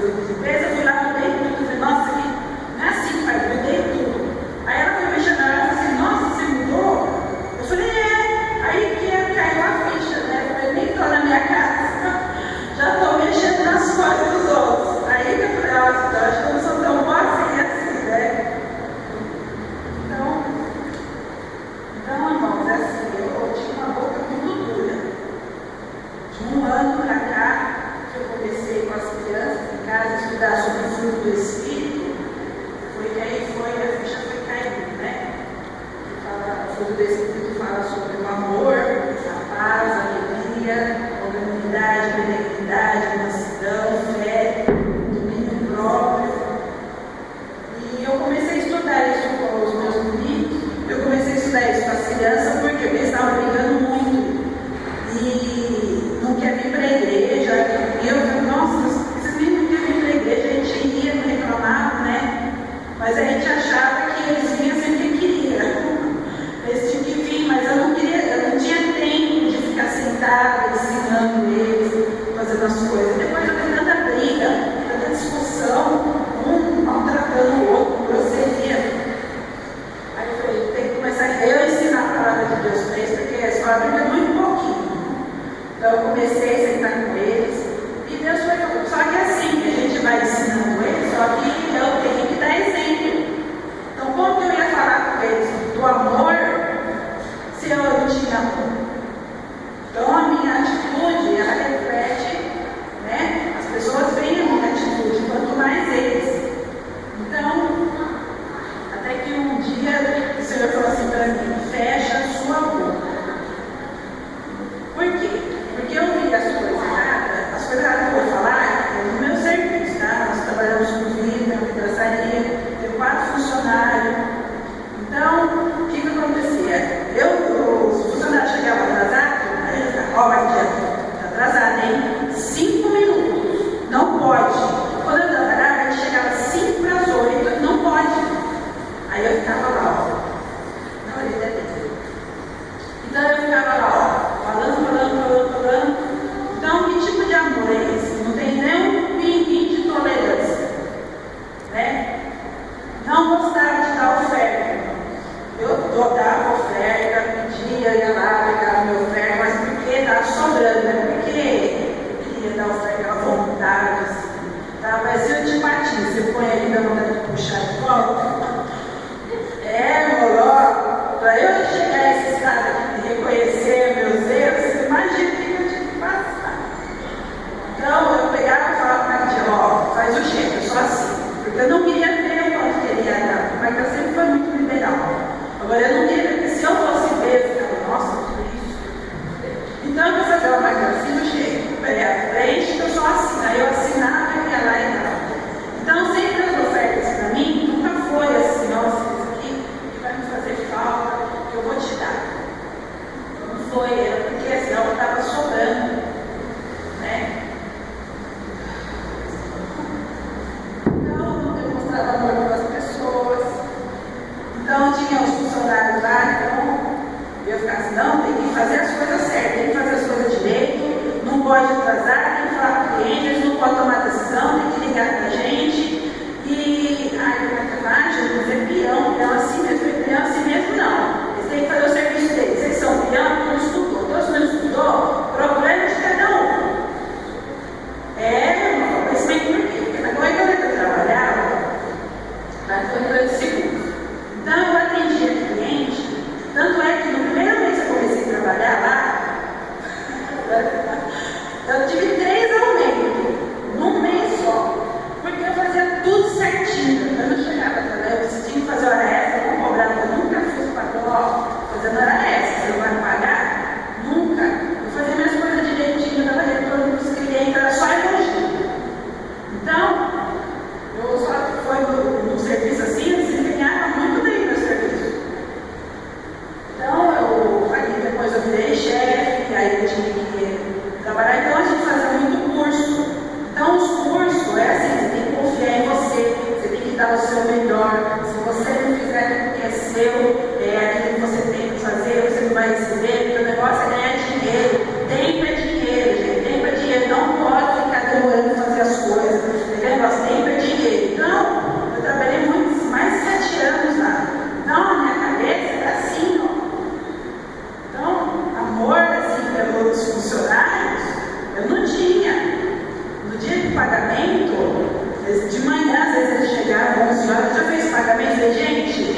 de empresa, eu fui lá, mudei tudo, eu falei, nossa, não é assim, pai, eu mudei tudo. Aí ela foi mexendo na hora e falou assim, nossa, você mudou? Eu falei, aí que caiu a ficha, né? Eu falei, nem estou na minha casa, já estou mexendo nas coisas dos outros. Aí que eu falei, nossa, acho que eu não sou tão boazinha assim, né? Então, irmãos, assim, eu tinha uma boca muito dura. De um ano para cá, que eu comecei com as crianças em casa a estudar sobre o fruto do Espírito, foi que aí a ficha foi caindo, né? O fruto do Espírito fala sobre o amor, a paz, a alegria, a longanimidade, a benignidade, a mansidão, fé, domínio próprio. E eu comecei a estudar isso com os meus meninos, eu comecei a estudar isso com as crianças, porque eles estavam brigando muito. E não quer vir para a igreja. E eu falei, nossa, vocês nem não querem vir para a igreja, a gente ia, não reclamava, né? Mas a gente achava que eles vinham sempre que queria. Eles tinham que vir, mas eu não tinha tempo de ficar sentada, ensinando eles, fazendo as coisas. Depois eu vi tanta briga, tanta discussão, um maltratando o outro, com grosseria. Aí eu falei, tem que começar a ensinar a palavra de Deus para eles, porque a escola briga muito pouquinho. Então eu comecei a sentar com eles, e Deus foi falando, só que assim, a gente vai ensinando eles, só que eu tenho que dar exemplo. Então como que eu ia falar com eles do amor, se eu não tinha amor? Então a minha atitude, ela reflete, né? As pessoas veem a minha atitude, quanto mais eles. Então, até que um dia o Senhor falou assim para mim, fecha a sua boca. Por quê? Porque eu vi as coisas erradas que eu vou falar é no meu serviço, tá? Nós trabalhamos com vinho, na vidraçaria, tem 4 funcionários. Então, o que acontecia? Os funcionários chegavam atrasados, aí eu falava, vai que atrasado, hein? 5 minutos, não pode. Quando eu trabalhava, a gente chegava 7 para as 8, não pode. Aí eu ficava lá, ó, na orelha dele. Então eu ficava lá, ó, falando. Então, que tipo de amor é esse? Não tem nem um pinguinho de tolerância, né? Não gostava de dar oferta. Eu dava oferta, pedia, ia lá, pegava minha oferta, mas porque estava sobrando, né? Porque eu queria dar oferta à vontade, assim. Tá? Mas se eu te batia, você põe ali na vontade de puxar de volta. Moró, para eu chegar a esse estado aqui de reconhecer meus erros, imagina o que eu tive que passar. Então eu pegava e falava para a tia, ó, faz o jeito, eu sou assim. Porque eu não queria ver o quanto queria dar, mas eu sempre foi muito liberal. Agora eu não queria, porque se eu fosse ver, eu ficava, nossa, que isso. Então eu fazia uma máquina assim do jeito, eu peguei a frente, que eu sou assim. Aí eu assinava e ia lá e tal. Então sempre as ofertas para mim nunca foi assim, nossa, vai me fazer falta, que eu vou te dar. Não foi, era porque senão estava sobrando, né? Então, não demonstrava amor pelas pessoas. Então, tinha os funcionários lá, então, eu ficava assim, não, tem que fazer as coisas certas, tem que fazer as coisas direito, não pode atrasar, tem que falar com o cliente, eles não podem tomar decisão, tem que ligar para a gente. E aí eu falei, Jesus, é peão assim mesmo, peão assim mesmo não. Eles têm que fazer o serviço deles. Eles são peão, não estudou. Então, se não estudou, problema de cada um. Irmão, mas por quê? Porque na corretora que eu trabalhava, na corretora de seguros. Então eu atendia cliente, tanto é que no primeiro mês que eu comecei a trabalhar lá, eu tive que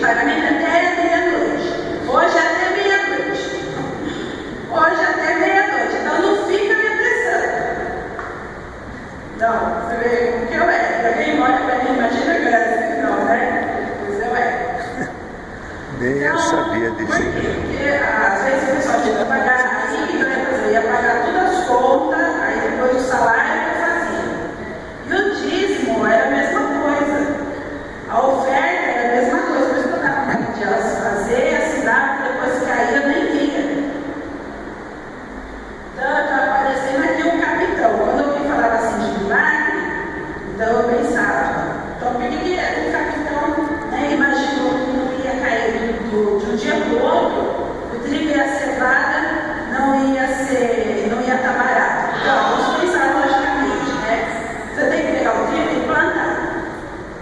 pagamento até meia-noite. Hoje até meia-noite. Hoje até meia-noite. Então não fica me apressando. Não, você vê como que eu era. Alguém olha para mim, imagina que eu era assim, não, né? Pois eu era. Nem eu sabia disso. Porque às vezes o pessoal tinha que pagar assim, né? Eu ia pagar todas as contas, aí depois o salário eu fazia. E o dízimo era a mesma coisa. A oferta era a mesma coisa. Por isso que eu estava falando de elas fazer, assinar, depois cair, eu nem via. Então está aparecendo aqui um capitão. Quando alguém falava assim de milagre, então eu pensava, então por que o capitão, né, imaginou que não ia cair de um dia para o outro, o trigo e a cevada não ia estar barato. Então, vamos pensar logicamente, né? Você tem que pegar o trigo e plantar.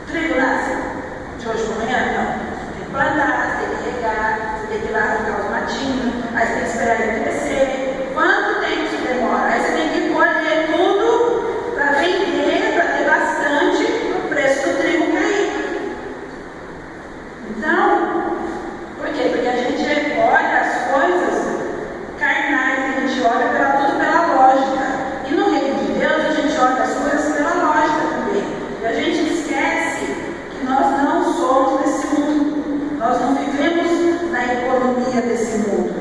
O trigo nasce de hoje para amanhã? Não. Você tem que plantar, você tem que regar, você tem que ir lá arrancar os matinhos, aí você tem que esperar ele crescer. Quanto tempo isso demora? Aí você tem que colher tudo para vender, para ter bastante, para o preço do trigo cair. Então, por quê? Porque a gente olha as coisas carnais, a gente olha tudo pela lógica. E no reino de Deus, a gente olha as coisas pela lógica também. E a gente esquece que nós não somos desse mundo. Nós não vivemos na economia desse mundo.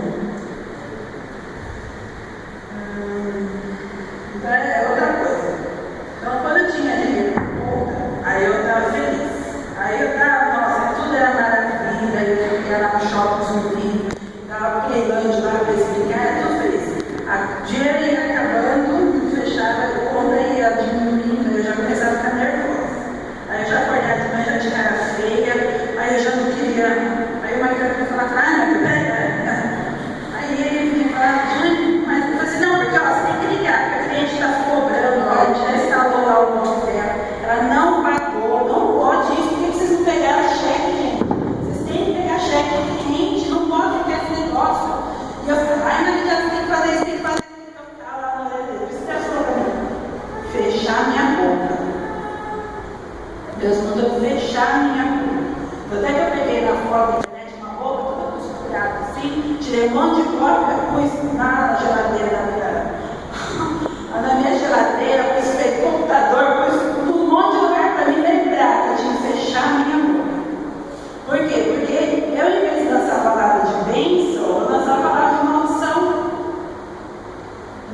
Então é outra coisa. Então quando eu tinha dinheiro na conta, aí eu estava feliz. Aí eu estava, nossa, tudo era maravilha, eu ia lá no shopping zumbi, estava pegando lá para explicar, era tudo feliz. O dinheiro ia acabando, fechava, a conta ia diminuindo, eu já começava a ficar nervosa. Aí eu já acordava de manhã, já tinha cara feia, aí eu já não queria. Aí o marido ia falar, não, peraí. Aí ele vinha falar, mas eu falei assim, não, porque ó, você tem que ligar, porque a cliente está cobrando, ó, a gente já instalou lá o nome dela, ela não pagou, não pode isso, por que vocês não pegaram cheque, gente? Vocês têm que pegar cheque do cliente, não pode ficar esse negócio. E eu falei, ai, mas já tem que fazer isso, tem que fazer isso, então tá lá na orelha dele. Por isso que Deus falou para mim, fechar minha boca. Deus mandou fechar minha boca. Até que eu peguei na foto da internet uma roupa toda costurada assim, tirei um monte de cópia, pus na geladeira na minha geladeira, pus feito computador, pus um monte de lugar para me lembrar que eu tinha que fechar minha boca. Por quê? Porque eu, em vez de lançar a palavra de bênção, eu lançava a palavra de maldição.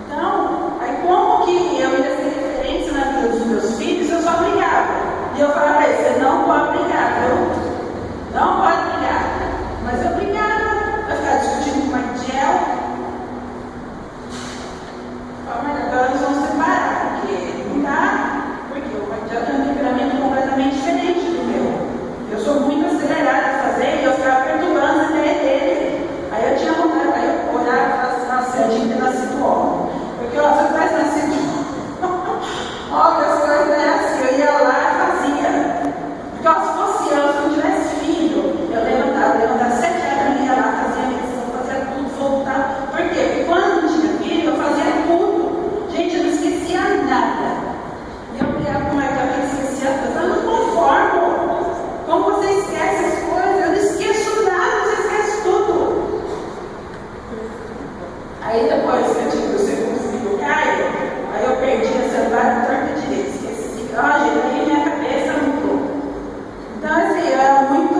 Então, aí como que eu ia ser referência na vida dos meus filhos, eu só brigava. E eu falava para eles, você não pode brigar, viu? Não pode brigar. Mas eu brigava. Eu ficava discutindo com o Magdiel. Mas agora nós vamos separar, porque não dá. Porque o Magdiel tem um temperamento completamente diferente do meu. Eu sou muito acelerada a fazer e eu ficava perturbando as ideias dele. Aí eu tinha vontade, aí eu olhava e falava assim, nossa, eu tinha que ter nascido homem. Porque, ó, se eu tivesse nascido ó, que as coisas eram assim, eu ia lá e fazia. Porque, ó, se fosse eu, se eu não tivesse filho, eu levantava 7 horas da manhã lá, fazia missão, fazia tudo, voltava. Por quê? Porque quando não tinha filho, eu fazia tudo. Gente, eu não esquecia nada. E eu brigava com o Michael que esquecia as coisas. Eu não conformo. Como você esquece as coisas? Eu não esqueço nada, você esquece tudo. Aí depois que eu tive o segundo filho, Caio, aí eu perdi a celular torta direita, esqueci. Ó, gente, aí minha cabeça mudou. Então, assim, eu era muito,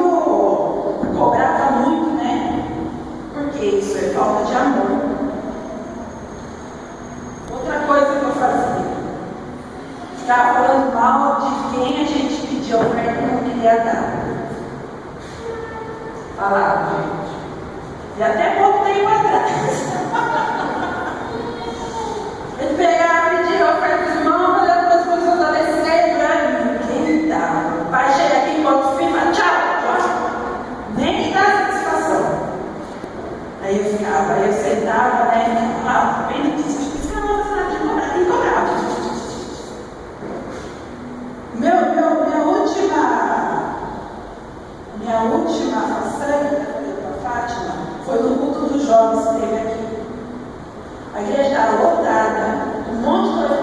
cobrava muito, né? Porque isso é falta de amor. Outra coisa que eu fazia, ficava falando mal de quem a gente pediu oferta e não queria dar. Falava, gente. E até pouco tempo atrás. Ele pegava e pedia oferta dos irmãos, olhava para as pessoas adolescentes, quem dá? O pai chega aqui, bota o filho e fala, tchau. Nem dá satisfação. Aí eu ficava, aí eu sentava, né, e falava, bem disso, acho que isso não é uma de morar, tem coragem. Minha última façanha com a Fátima foi no culto dos jovens que teve aqui. A igreja estava lotada, um monte de coisa